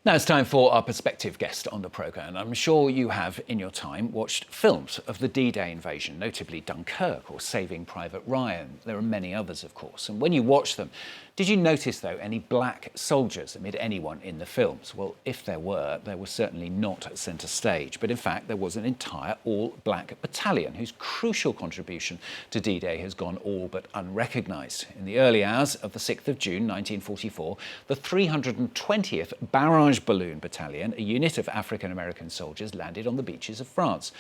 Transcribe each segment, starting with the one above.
Now it's time for our perspective guest on the programme. I'm sure you have, in your time, watched films of the D-Day invasion, notably Dunkirk or Saving Private Ryan. There are many others, of course. And when you watch them, did you notice, though, any black soldiers amid anyone in the films? Well, if there were, they were certainly not at centre stage. But in fact, there was an entire all-black battalion whose crucial contribution to D-Day has gone all but unrecognised. In the early hours of the 6th of June 1944, the 320th Barrage Balloon Battalion, a unit of African-American soldiers, landed on the beaches of France.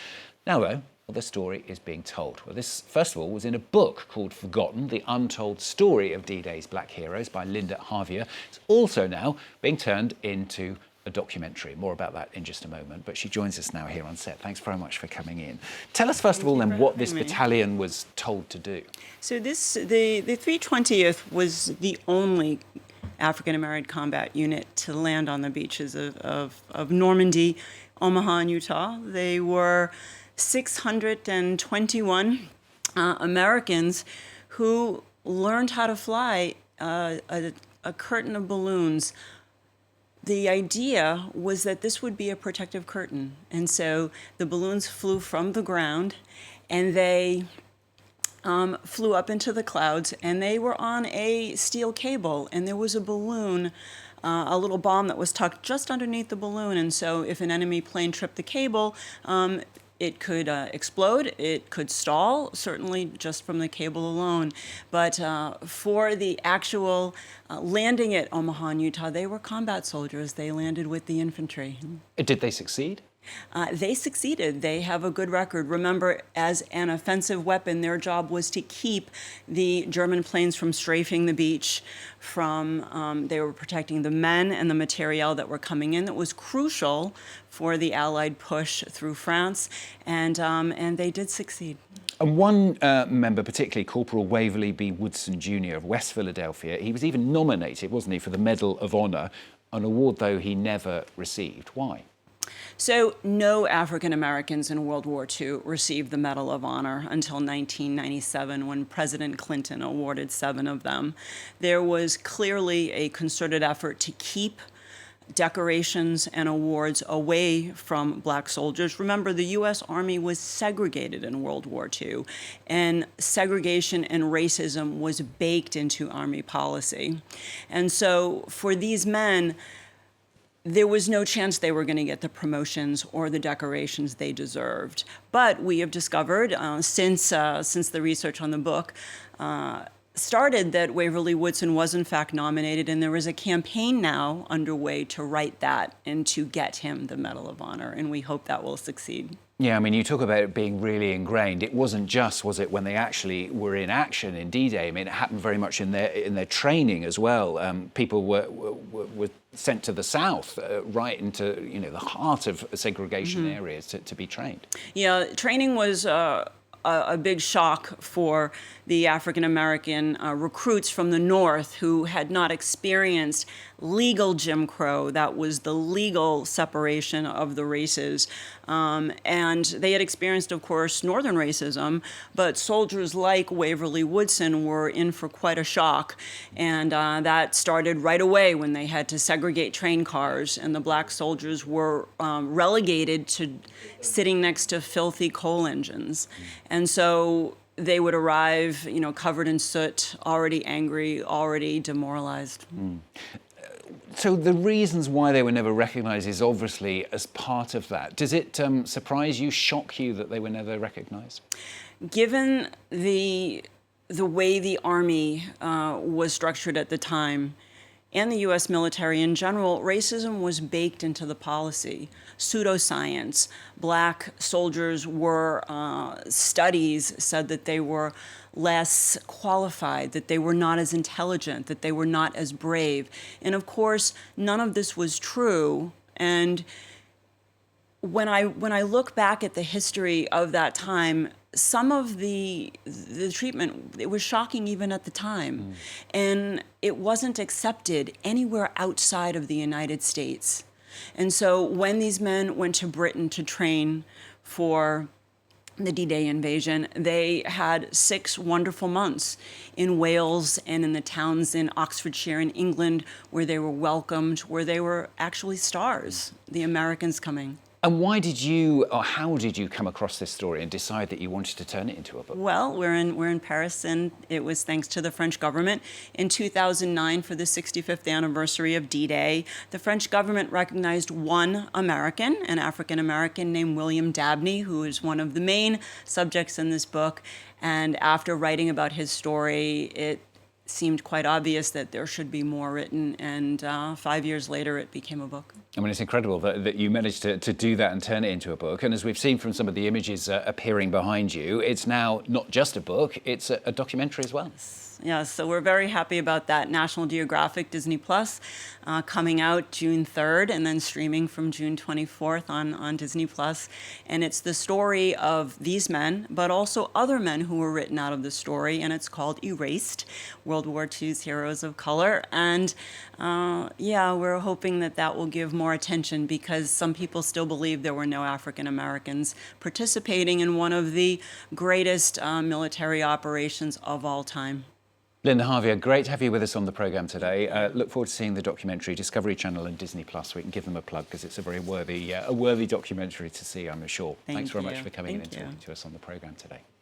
Now, though, the story is being told. Well, this, first of all, was in a book called Forgotten, The Untold Story of D-Day's Black Heroes by Linda Harvieux. It's also now being turned into a documentary. More about that in just a moment, but she joins us now here on set. Thanks very much for coming in. Tell us, first of all, then, what this battalion was told to do. So the 320th was the only African-American combat unit to land on the beaches of Normandy, Omaha, and Utah. They were 621 Americans who learned how to fly a curtain of balloons. The idea was that this would be a protective curtain. And so the balloons flew from the ground and they flew up into the clouds, and they were on a steel cable, and there was a balloon, a little bomb that was tucked just underneath the balloon. And so if an enemy plane tripped the cable, it could explode, it could stall, certainly just from the cable alone. But for the actual landing at Omaha in Utah, they were combat soldiers. They landed with the infantry. Did they succeed? They succeeded. They have a good record. Remember, as an offensive weapon, their job was to keep the German planes from strafing the beach. They were protecting the men and the materiel that were coming in that was crucial for the Allied push through France, and they did succeed. And one member, particularly Corporal Waverly B. Woodson Jr. of West Philadelphia, he was even nominated, wasn't he, for the Medal of Honor, an award, though, he never received. Why? So no African Americans in World War II received the Medal of Honor until 1997, when President Clinton awarded 7 of them. There was clearly a concerted effort to keep decorations and awards away from black soldiers. Remember, the U.S. Army was segregated in World War II, and segregation and racism was baked into Army policy. And so for these men, there was no chance they were going to get the promotions or the decorations they deserved. But we have discovered, since the research on the book started, that Waverly Woodson was in fact nominated, and there is a campaign now underway to write that and to get him the Medal of Honor, and we hope that will succeed. Yeah, I mean, you talk about it being really ingrained. It wasn't just, was it, when they actually were in action in D-Day? I mean, it happened very much in their training as well. People were sent to the south, right into the heart of segregation areas to be trained. Yeah, training was a big shock for the African-American recruits from the North who had not experienced legal Jim Crow. That was the legal separation of the races. And they had experienced, of course, Northern racism, but soldiers like Waverly Woodson were in for quite a shock. And that started right away when they had to segregate train cars, and the black soldiers were relegated to sitting next to filthy coal engines. And so they would arrive, covered in soot, already angry, already demoralized. So the reasons why they were never recognised is obviously as part of that. Does it surprise you, shock you that they were never recognised? Given the way the Army was structured at the time, and the U.S. military in general, racism was baked into the policy. Pseudoscience. Black soldiers were, studies said that they were less qualified, that they were not as intelligent, that they were not as brave. And of course, none of this was true. And when I look back at the history of that time, some of the treatment, it was shocking even at the time. And it wasn't accepted anywhere outside of the United States. And so when these men went to Britain to train for the D-Day invasion, they had 6 wonderful months in Wales and in the towns in Oxfordshire in England where they were welcomed, where they were actually stars, the Americans coming. And why did you, or how did you come across this story and decide that you wanted to turn it into a book? Well, we're in Paris, and it was thanks to the French government. In 2009, for the 65th anniversary of D-Day, the French government recognized one American, an African American named William Dabney, who is one of the main subjects in this book. And after writing about his story, it seemed quite obvious that there should be more written, and 5 years later, it became a book. I mean, it's incredible that you managed to do that and turn it into a book. And as we've seen from some of the images appearing behind you, it's now not just a book, it's a documentary as well. Yeah, so we're very happy about that. National Geographic Disney Plus coming out June 3rd and then streaming from June 24th on Disney Plus. And it's the story of these men, but also other men who were written out of the story. And it's called Erased, World War II's Heroes of Color. And yeah, we're hoping that that will give more attention, because some people still believe there were no African Americans participating in one of the greatest military operations of all time. Linda Harvieux, great to have you with us on the programme today. Look forward to seeing the documentary, Discovery Channel and Disney Plus. We can give them a plug because it's a very worthy documentary to see, I'm sure. Thanks very much for coming in and talking to us on the programme today.